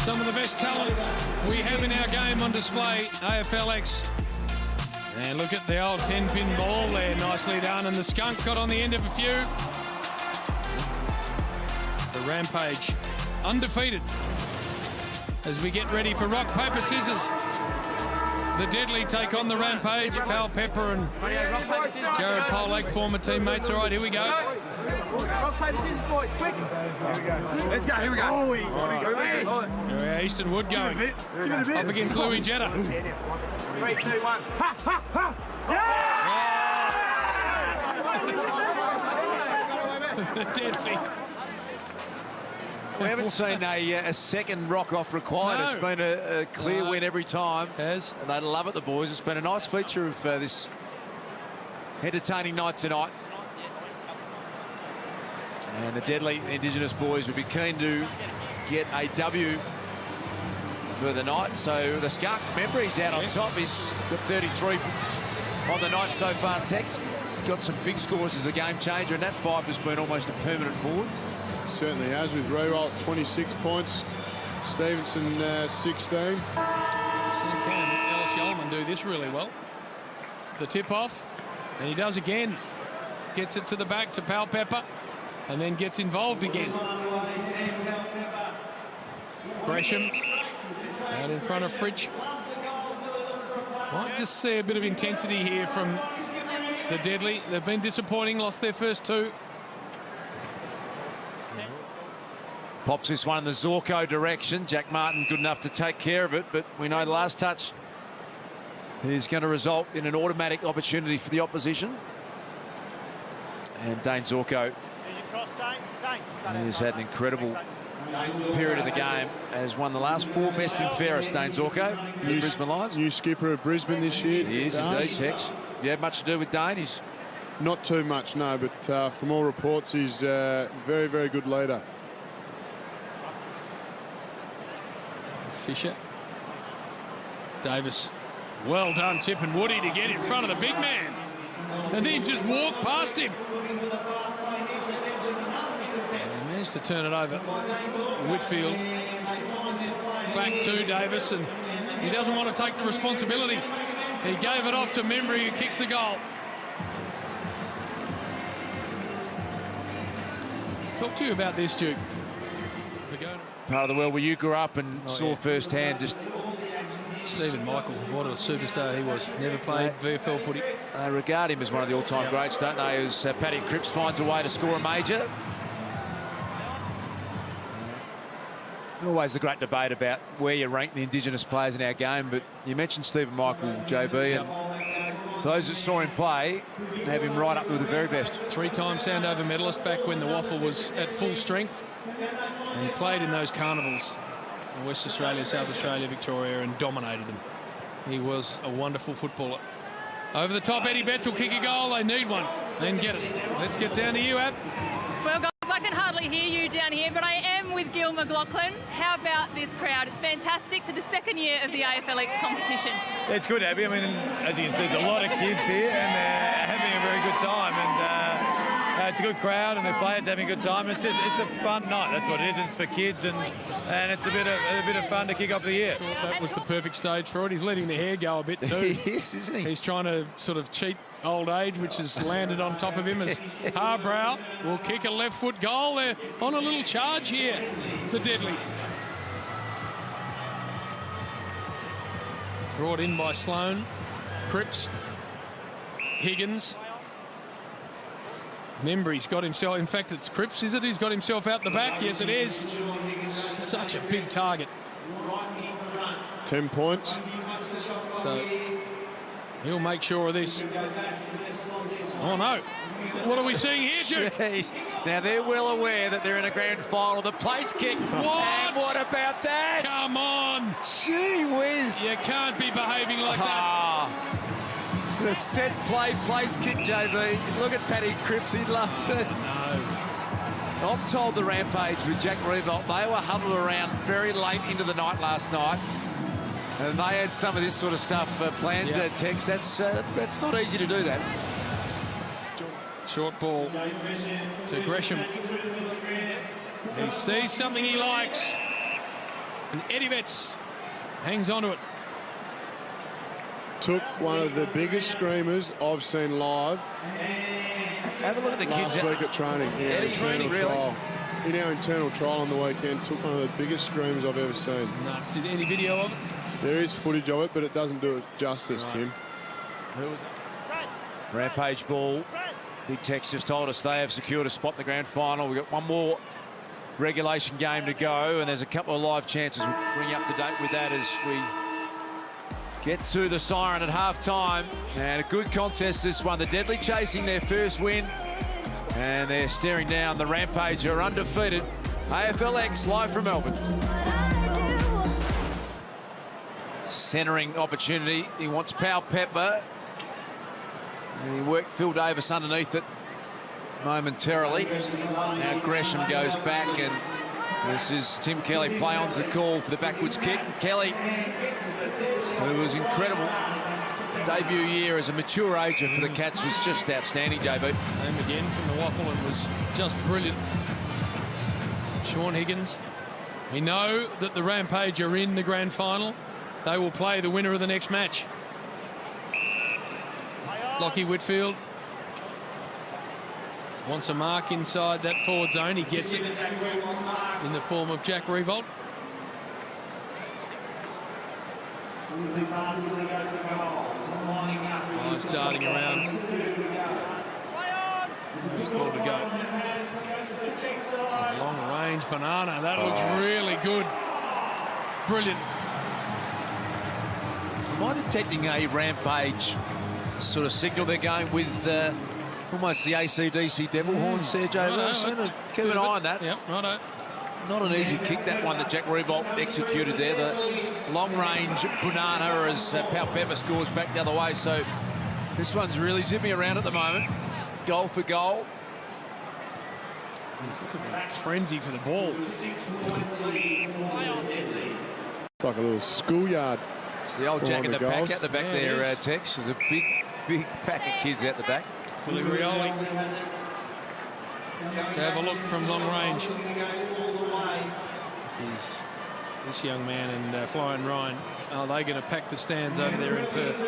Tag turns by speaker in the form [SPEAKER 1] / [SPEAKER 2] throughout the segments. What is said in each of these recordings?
[SPEAKER 1] Some of the best talent we have in our game on display, AFLX. And look at the old 10-pin ball there, nicely done. And the skunk got on the end of a few. The Rampage undefeated as we get ready for rock, paper, scissors. The Deadly take on the Rampage. Pal Pepper and Jared Polak, former teammates. All right, here we go.
[SPEAKER 2] Rock, paper, scissors, boys, quick. Let's go, here we go.
[SPEAKER 1] All right. Easton Wood going up against Louis Jetta.
[SPEAKER 2] 3, 2, 1. Ha, ha, ha.
[SPEAKER 1] Yeah! The Deadly.
[SPEAKER 3] We haven't seen a second rock-off required.
[SPEAKER 1] No.
[SPEAKER 3] It's been a clear win every time.
[SPEAKER 1] Has.
[SPEAKER 3] And they love it, the boys. It's been a nice feature of this entertaining night tonight. And the Deadly Indigenous boys would be keen to get a W for the night. So the Skunk, remember, he's out on top. He's got 33 on the night so far. Tex got some big scores as a game changer, and that 5 has been almost a permanent forward.
[SPEAKER 4] Certainly has, with Rewalt 26 points, Stevenson 16.
[SPEAKER 1] Ellis Yeoman do this really well. The tip off, and he does again. Gets it to the back to Pal Pepper, and then gets involved again. Gresham out in front of Fritsch. Might just see a bit of intensity here from the Deadly. They've been disappointing, lost their first 2.
[SPEAKER 3] Pops this one in the Zorko direction. Jack Martin good enough to take care of it, but we know the last touch is going to result in an automatic opportunity for the opposition. And Dane Zorko has had an incredible period in the game. Has won the last 4 best and fairest, Dane Zorko, the Brisbane Lions.
[SPEAKER 4] New skipper of Brisbane this year.
[SPEAKER 3] He is indeed, Tex. Yeah, much to do with Dane. He's
[SPEAKER 4] not too much, no, but from all reports, he's a very, very good leader.
[SPEAKER 1] Fisher. Davis. Well done, Tip and Woody to get in front of the big man. And then just walk past him. And managed to turn it over. Whitfield. Back to Davis, and he doesn't want to take the responsibility. He gave it off to Membry, who kicks the goal. Talk to you about this, Duke.
[SPEAKER 3] part of the world where you grew up and saw firsthand just
[SPEAKER 1] Stephen Michael, what a superstar he was. Never played VFL footy.
[SPEAKER 3] They regard him as one of the all-time greats, don't they? As Paddy Cripps finds a way to score a major. Always a great debate about where you rank the Indigenous players in our game, but you mentioned Stephen Michael, JB, and those that saw him play have him right up with the very best.
[SPEAKER 1] 3-time Sandover medalist back when the Waffle was at full strength, and played in those carnivals in West Australia, South Australia, Victoria, and dominated them. He was a wonderful footballer. Over the top, Eddie Betts will kick a goal. They need one. Then get it. Let's get down to you, Ab.
[SPEAKER 5] Well, guys, I can hardly hear you down here, but I am with Gil McLaughlin. How about this crowd? It's fantastic for the second year of the AFLX competition.
[SPEAKER 6] It's good, Abby. I mean, as you can see, there's a lot of kids here, and they're having a very good time. And it's a good crowd, and the players having a good time. It's a fun night. That's what it is. It's for kids, and it's a bit of fun to kick off the year.
[SPEAKER 1] That was the perfect stage for it. He's letting the hair go a bit too.
[SPEAKER 3] He is, isn't he?
[SPEAKER 1] He's trying to sort of cheat old age, which has landed on top of him as Harbrow will kick a left foot goal. They're on a little charge here, the Deadly. Brought in by Sloan, Cripps, Higgins. Membry's got himself, in fact it's Cripps, is it? He's got himself out the back. Yes, it is. Such a big target.
[SPEAKER 4] 10 points.
[SPEAKER 1] So he'll make sure of this. Oh no. What are we seeing here, Duke?
[SPEAKER 3] Jeez. Now they're well aware that they're in a grand final. The place kick.
[SPEAKER 1] What?
[SPEAKER 3] And what about that?
[SPEAKER 1] Come on.
[SPEAKER 3] Gee whiz.
[SPEAKER 1] You can't be behaving like that.
[SPEAKER 3] The set play place kick, JB. Look at Paddy Cripps. He loves it.
[SPEAKER 1] No.
[SPEAKER 3] I'm told the Rampage with Jack Revelt, they were huddled around very late into the night last night. And they had some of this sort of stuff planned, Tex. That's not easy to do that.
[SPEAKER 1] Short ball to Gresham. He sees something he likes. And Eddie Betts hangs on to it.
[SPEAKER 4] Took one of the biggest screamers I've seen live
[SPEAKER 3] Have a look at the kids
[SPEAKER 4] last week at training in our internal trial. In our internal trial on the weekend, took one of the biggest screamers I've ever seen.
[SPEAKER 1] Nuts. Did any video of it?
[SPEAKER 4] There is footage of it, but it doesn't do it justice,
[SPEAKER 1] Right.
[SPEAKER 4] Kim.
[SPEAKER 3] Who was it? Rampage ball. Big Tex just told us they have secured a spot in the grand final. We've got one more regulation game to go, and there's a couple of live chances. We'll bring you up to date with that as we get to the siren at half-time. And a good contest, this one. The Deadly chasing their first win, and they're staring down the Rampage, who are undefeated. AFLX live from Melbourne. Centering opportunity. He wants Powell Pepper. And he worked Phil Davis underneath it momentarily. Now Gresham goes back, and this is Tim Kelly. Play on's the call for the backwards kick. Kelly, who was incredible debut year as a mature ager for the Cats, was just outstanding, JB.
[SPEAKER 1] Home again from the waffle and was just brilliant. Sean Higgins. We know that the Rampage are in the grand final. They will play the winner of the next match. Lockie Whitfield wants a mark inside that forward zone. He gets it in the form of Jack Revolt. He's darting around. He's called to go. Long range banana. That looks really good. Brilliant.
[SPEAKER 3] Am I detecting a Rampage sort of signal they're going with almost the AC/DC devil horns there, JB? Keep an eye on that.
[SPEAKER 1] Yep, righto.
[SPEAKER 3] Not an easy kick, that one that Jack Revolt executed there. The long-range banana as Powell Pepper scores back the other way. So this one's really zipping around at the moment. Goal for goal.
[SPEAKER 1] He's looking at frenzy for the ball.
[SPEAKER 4] It's like a little schoolyard.
[SPEAKER 3] It's the old Jack in the pack
[SPEAKER 4] goals.
[SPEAKER 3] out the back there, Tex. There's a big pack of kids out the back.
[SPEAKER 1] Willie Rioli to have a look from long range. This young man and Flying Ryan, are they going to pack the stands over there in Perth?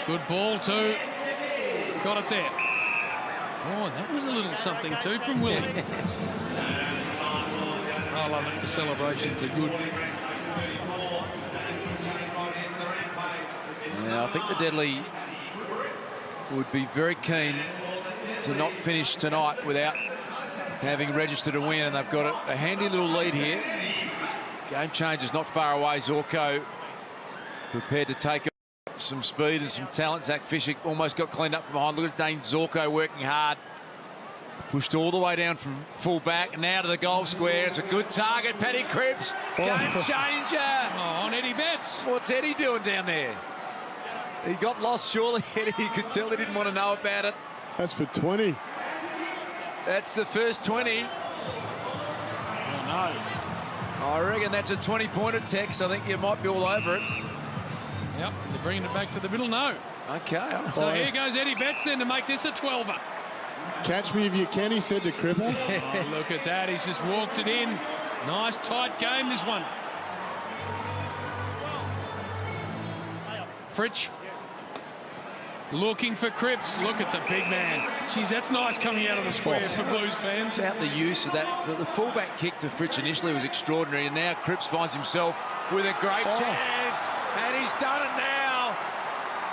[SPEAKER 1] Good ball too. Got it there. Oh, that was a little something too from Willie. I love it. The celebrations are good.
[SPEAKER 3] Yeah, I think the Deadly would be very keen to not finish tonight without having registered a win, and they've got a handy little lead here. Game change is not far away. Zorko prepared to take some speed and some talent. Zach Fisher almost got cleaned up from behind. Look at Dane Zorko working hard. Pushed all the way down from full back. Now to the goal square. It's a good target. Paddy Cripps. Game changer.
[SPEAKER 1] Oh, on Eddie Betts.
[SPEAKER 3] What's Eddie doing down there? He got lost, surely. Eddie, you could tell he didn't want to know about it.
[SPEAKER 4] That's for 20.
[SPEAKER 3] That's the first 20.
[SPEAKER 1] Oh, no.
[SPEAKER 3] I reckon that's a 20-pointer, Tex. I think you might be all over it.
[SPEAKER 1] Yep, they're bringing it back to the middle. No.
[SPEAKER 3] Okay.
[SPEAKER 1] So here goes Eddie Betts then to make this a 12er.
[SPEAKER 4] Catch me if you can, he said to Cripple.
[SPEAKER 1] Oh, look at that. He's just walked it in. Nice, tight game, this one. Fritsch looking for Cripps. Look at the big man. Jeez, that's nice coming out of the square for Blues fans.
[SPEAKER 3] About the use of that. The fullback kick to Fritsch initially was extraordinary, and now Cripps finds himself with a great chance, and he's done it now.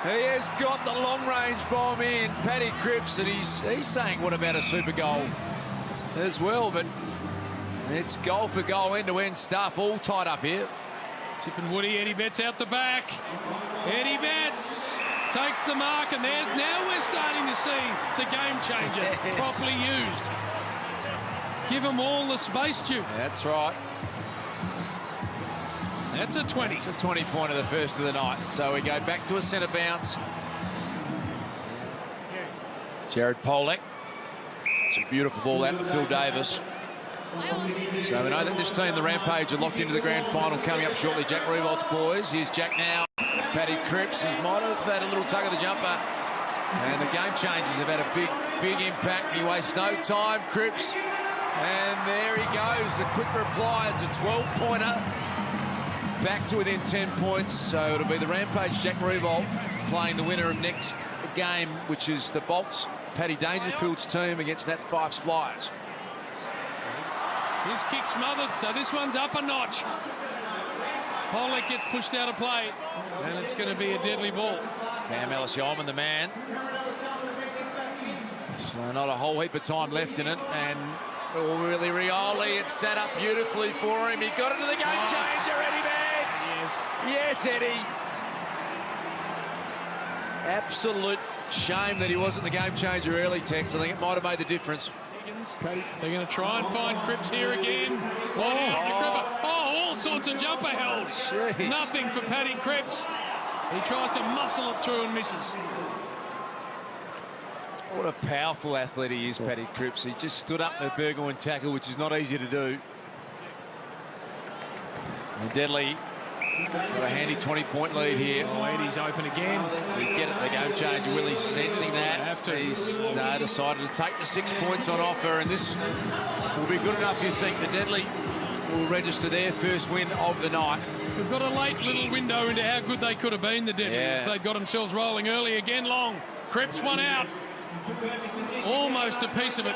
[SPEAKER 3] He has got the long-range bomb in, Paddy Cripps, and he's saying, what about a super goal as well? But it's goal for goal, end-to-end stuff, all tied up here.
[SPEAKER 1] Tip and Woody, Eddie Betts out the back. Eddie Betts takes the mark, and now we're starting to see the game changer properly used. Give them all the space, Duke.
[SPEAKER 3] That's right.
[SPEAKER 1] That's a 20.
[SPEAKER 3] It's a 20-pointer, the first of the night. So we go back to a centre bounce. Jared Polak. It's a beautiful ball out to Phil Davis. So we know that this team, the Rampage, are locked into the grand final coming up shortly. Jack Revolt's boys. Here's Jack now. Paddy Cripps. He might have had a little tug of the jumper. And the game changers have had a big impact. He wastes no time, Cripps. And there he goes. The quick reply. It's a 12-pointer. back to within 10 points. So it'll be the Rampage Jack Revolt playing the winner of next game, which is the Bolts Paddy Dangerfield's team against Nat Fyfe's Flyers.
[SPEAKER 1] His kick smothered, so this one's up a notch. Pollock gets pushed out of play, and it's going to be a deadly ball.
[SPEAKER 3] Cam Ellis-Yeoman, the man. So not a whole heap of time left in it, and really Rioli, it's set up beautifully for him. He got into the game changer, Eddie Banks. Yes, Eddie. Absolute shame that he wasn't the game changer early, Tex. I think it might have made the difference.
[SPEAKER 1] They're going to try and find Cripps here again. All sorts of jumper held.
[SPEAKER 3] Jeez.
[SPEAKER 1] Nothing for Paddy Cripps. He tries to muscle it through and misses.
[SPEAKER 3] What a powerful athlete he is, Paddy Cripps. He just stood up the Burgoyne tackle, which is not easy to do. And Deadly got a handy 20-point lead here.
[SPEAKER 1] Oh, Eddie's open again.
[SPEAKER 3] They get it, the game changer. Willie's sensing that.
[SPEAKER 1] Have to.
[SPEAKER 3] He's decided to take the 6 points on offer, and this will be good enough, you think. The Deadly will register their first win of the night.
[SPEAKER 1] We've got a late little window into how good they could have been, the Deadly, if they'd got themselves rolling early. Again, Long. Cripps one out. Almost a piece of it.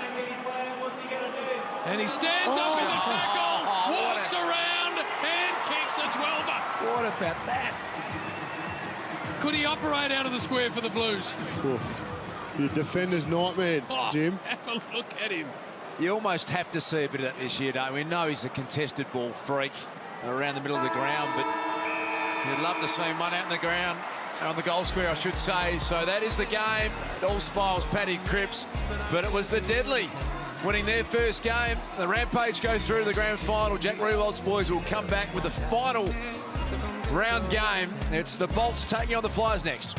[SPEAKER 1] And he stands up in the tackle, walks around and kicks a 12er.
[SPEAKER 3] What about that?
[SPEAKER 1] Could he operate out of the square for the Blues?
[SPEAKER 4] Oof. Your defender's nightmare, Jim.
[SPEAKER 1] Have a look at him.
[SPEAKER 3] You almost have to see a bit of that this year, don't we? We know he's a contested ball freak around the middle of the ground, but you'd love to see him run out in the ground, on the goal square, I should say. So that is the game. It all smiles Paddy Cripps, but it was the Deadly winning their first game. The Rampage go through to the grand final. Jack Revolt's boys will come back with the final round game. It's the Bolts taking on the Flyers next.